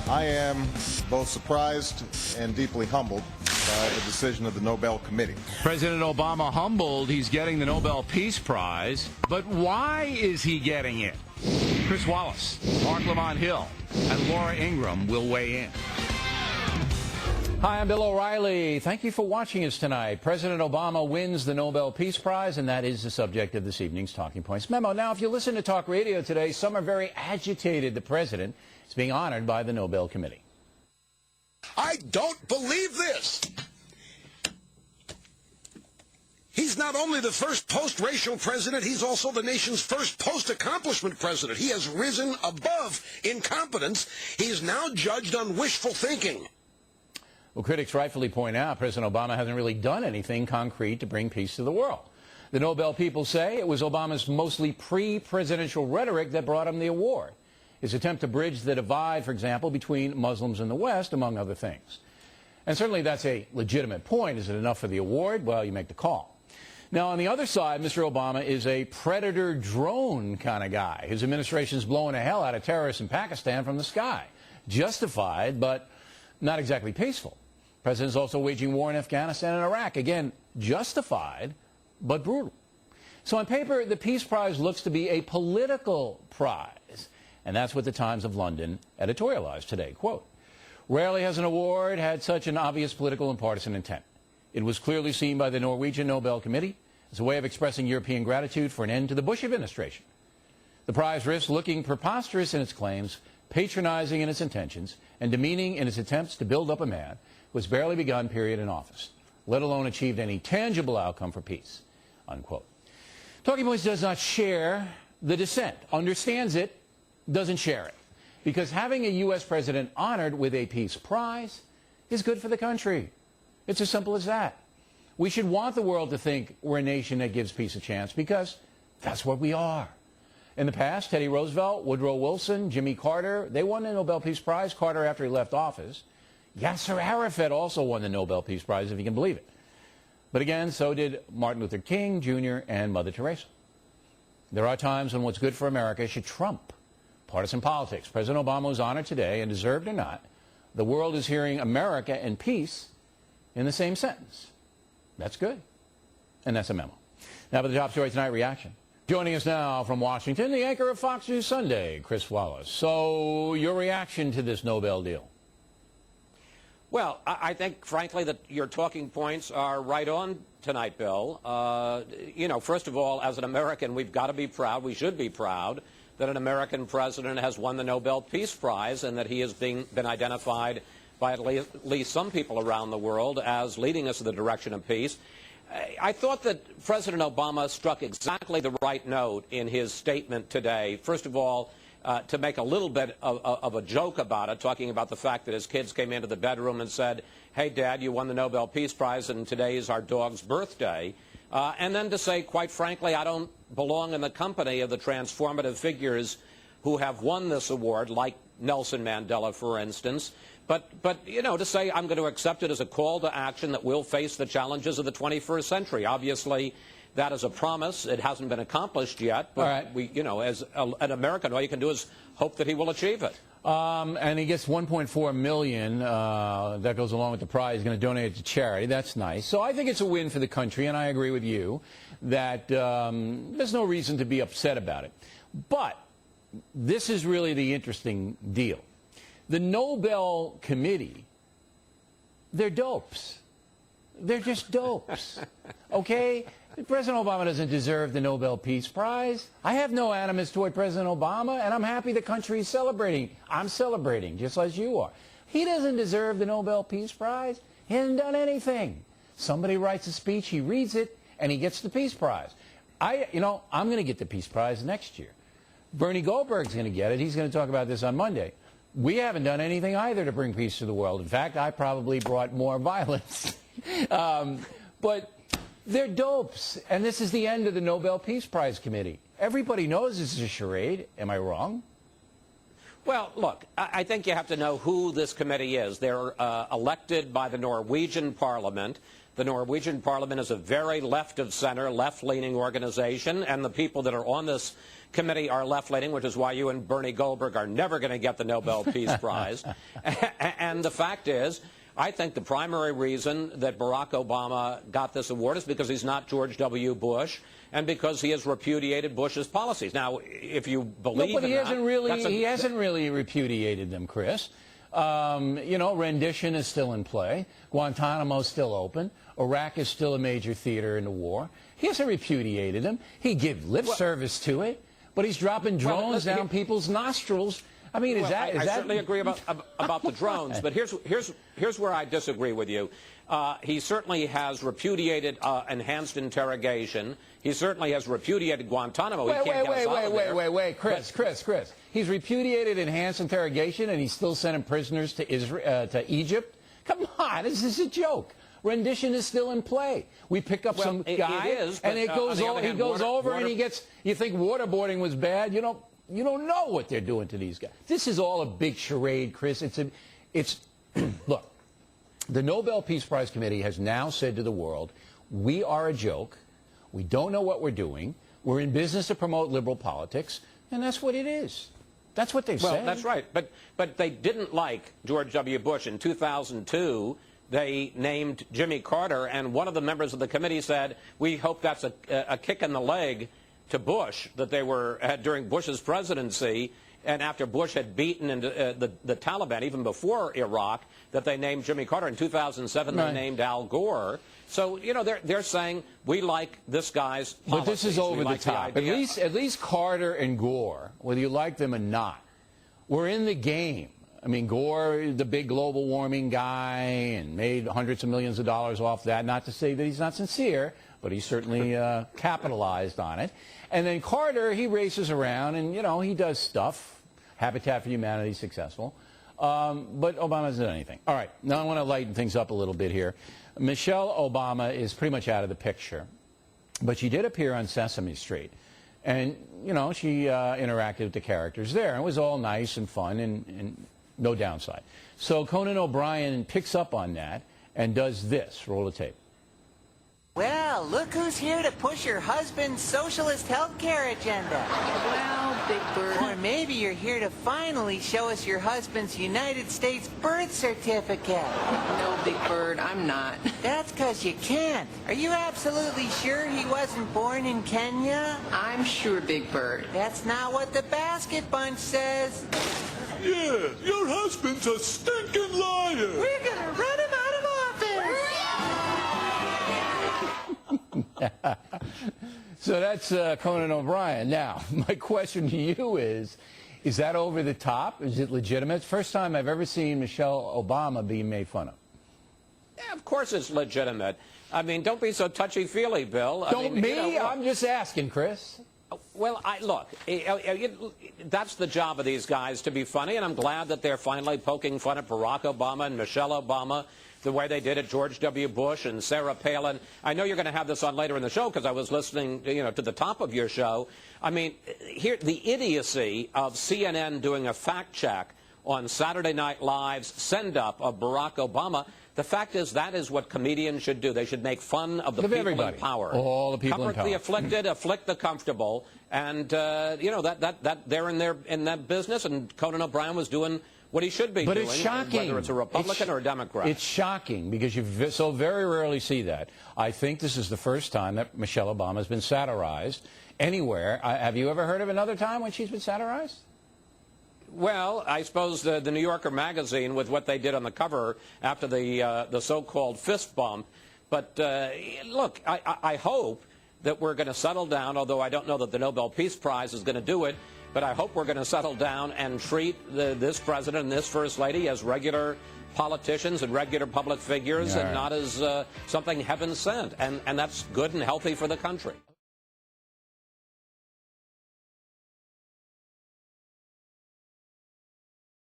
I am both surprised and deeply humbled by the decision of the Nobel Committee. President Obama humbled he's getting the Nobel Peace Prize, but why is he getting it? Chris Wallace, Mark Lamont Hill, and Laura Ingram will weigh in. Hi, I'm Bill O'Reilly. Thank you for watching us tonight. President Obama wins the Nobel Peace Prize, and that is the subject of this evening's Talking Points memo. Now, if you listen to talk radio today, some are very agitated the president is being honored by the Nobel Committee. I don't believe this. He's not only the first post-racial president, he's also the nation's first post-accomplishment president. He has risen above incompetence. He is now judged on wishful thinking. Well, critics rightfully point out President Obama hasn't really done anything concrete to bring peace to the world. The Nobel people say it was Obama's mostly pre-presidential rhetoric that brought him the award. His attempt to bridge the divide, for example, between Muslims and the West, among other things. And certainly that's a legitimate point. Is it enough for the award? Well, you make the call. Now, on the other side, Mr. Obama is a predator drone kind of guy. His administration's blowing the hell out of terrorists in Pakistan from the sky. Justified, but not exactly peaceful. The president is also waging war in Afghanistan and Iraq. Again, justified, but brutal. So on paper, the Peace Prize looks to be a political prize. And that's what the Times of London editorialized today. Quote, "Rarely has an award had such an obvious political and partisan intent. It was clearly seen by the Norwegian Nobel Committee as a way of expressing European gratitude for an end to the Bush administration. The prize risks looking preposterous in its claims, patronizing in its intentions, and demeaning in its attempts to build up a man who has barely begun period in office, let alone achieved any tangible outcome for peace." Unquote. Talking Points does not share the dissent, understands it, doesn't share it. Because having a U.S. president honored with a peace prize is good for the country. It's as simple as that. We should want the world to think we're a nation that gives peace a chance, because that's what we are. In the past, Teddy Roosevelt, Woodrow Wilson, Jimmy Carter, they won the Nobel Peace Prize. Carter after he left office. Yasser Arafat also won the Nobel Peace Prize, if you can believe it. But again, so did Martin Luther King Jr. and Mother Teresa. There are times when what's good for America should trump partisan politics. President Obama was honored today, and deserved or not, the world is hearing America and peace in the same sentence. That's good. And that's a memo. Now for the top story tonight, reaction. Joining us now from Washington, the anchor of Fox News Sunday, Chris Wallace. So your reaction to this Nobel deal? Well, I think, frankly, that your talking points are right on tonight, Bill. You know, first of all, as an American, we've got to be proud, we should be proud, that an American president has won the Nobel Peace Prize, and that he has been identified by at least some people around the world as leading us in the direction of peace. I thought that President Obama struck exactly the right note in his statement today. First of all, to make a little bit of a joke about it, talking about the fact that his kids came into the bedroom and said, "Hey, Dad, you won the Nobel Peace Prize, and today is our dog's birthday." And then to say, quite frankly, I don't belong in the company of the transformative figures who have won this award, like Nelson Mandela, for instance. But you know, to say I'm going to accept it as a call to action that we'll face the challenges of the 21st century. Obviously, that is a promise. It hasn't been accomplished yet. But right. we, you know, as an American, all you can do is hope that he will achieve it. And he gets $1.4 million. That goes along with the prize. He's going to donate it to charity. That's nice. So I think it's a win for the country, and I agree with you that there's no reason to be upset about it. But this is really the interesting deal. The Nobel Committee, they're dopes. They're just dopes. Okay? President Obama doesn't deserve the Nobel Peace Prize. I have no animus toward President Obama, and I'm happy the country is celebrating. I'm celebrating, just as you are. He doesn't deserve the Nobel Peace Prize. He hasn't done anything. Somebody writes a speech, he reads it, and he gets the Peace Prize. I'm going to get the Peace Prize next year. Bernie Goldberg's going to get it. He's going to talk about this on Monday. We haven't done anything either to bring peace to the world. In fact, I probably brought more violence. But they're dopes, and this is the end of the Nobel Peace Prize Committee. Everybody knows this is a charade. Am I wrong? Well, look, I think you have to know who this committee is. They're elected by the Norwegian Parliament. The Norwegian parliament is a very left-of-center, left-leaning organization, and the people that are on this committee are left-leaning, which is why you and Bernie Goldberg are never going to get the Nobel Peace Prize. And the fact is, I think the primary reason that Barack Obama got this award is because he's not George W. Bush and because he has repudiated Bush's policies. Now, if you believe he hasn't really repudiated them, Chris. You know, rendition is still in play. Guantanamo is still open. Iraq is still a major theater in the war. He hasn't repudiated them. He gives lip service to it, but he's dropping drones down people's nostrils. I mean, I certainly agree about the drones, but here's where I disagree with you. He certainly has repudiated enhanced interrogation. He certainly has repudiated Guantanamo. Wait, Chris. He's repudiated enhanced interrogation, and he's still sending prisoners to Egypt? Come on, this is a joke. Rendition is still in play. We pick up some guy, and he goes over, and he gets. You think waterboarding was bad? You don't know what they're doing to these guys. This is all a big charade, Chris. Look, the Nobel Peace Prize Committee has now said to the world, we are a joke. We don't know what we're doing. We're in business to promote liberal politics, and that's what it is. That's what they've said. Well, that's right. But they didn't like George W. Bush. In 2002, they named Jimmy Carter, and one of the members of the committee said, we hope that's a kick in the leg to Bush that they were during Bush's presidency, and after Bush had beaten the Taliban, even before Iraq, that they named Jimmy Carter. In 2007, they named Al Gore. So, you know, they're saying, we like this guy's policies. But this is over the top. At least Carter and Gore, whether you like them or not, were in the game. I mean, Gore, the big global warming guy, and made hundreds of millions of dollars off that. Not to say that he's not sincere, but he certainly capitalized on it. And then Carter, he races around, and, you know, he does stuff. Habitat for Humanity is successful. But Obama hasn't done anything. All right, now I want to lighten things up a little bit here. Michelle Obama is pretty much out of the picture. But she did appear on Sesame Street. And, you know, she interacted with the characters there. And it was all nice and fun and no downside. So Conan O'Brien picks up on that and does this. Roll the tape. Well, look who's here to push your husband's socialist health care agenda. Well, Big Bird. Or maybe you're here to finally show us your husband's United States birth certificate. No, Big Bird, I'm not. That's because you can't. Are you absolutely sure he wasn't born in Kenya? I'm sure, Big Bird. That's not what the basket bunch says. Yeah, your husband's a stinking liar. We're gonna run him out of office. So that's Conan O'Brien. Now, my question to you is that over the top? Is it legitimate? First time I've ever seen Michelle Obama being made fun of. Yeah, of course it's legitimate. I mean, don't be so touchy-feely, Bill. I'm just asking, Chris. Well, look, that's the job of these guys, to be funny, and I'm glad that they're finally poking fun at Barack Obama and Michelle Obama the way they did at George W. Bush and Sarah Palin. I know you're going to have this on later in the show because I was listening, to the top of your show. I mean, here, the idiocy of CNN doing a fact check on Saturday Night Live's send-up of Barack Obama. The fact is, that is what comedians should do. They should make fun of the people in power. All the people in power. Comfort the afflicted, afflict the comfortable. And, that they're in that business, and Conan O'Brien was doing what he should be doing. But it's shocking. Whether it's a Republican or a Democrat. It's shocking because you so very rarely see that. I think this is the first time that Michelle Obama has been satirized anywhere. Have you ever heard of another time when she's been satirized? Well, I suppose the New Yorker magazine with what they did on the cover after the so-called fist bump. But look, I hope that we're going to settle down, although I don't know that the Nobel Peace Prize is going to do it, but I hope we're going to settle down and treat this president and this first lady as regular politicians and regular public figures and not as something heaven sent. And that's good and healthy for the country.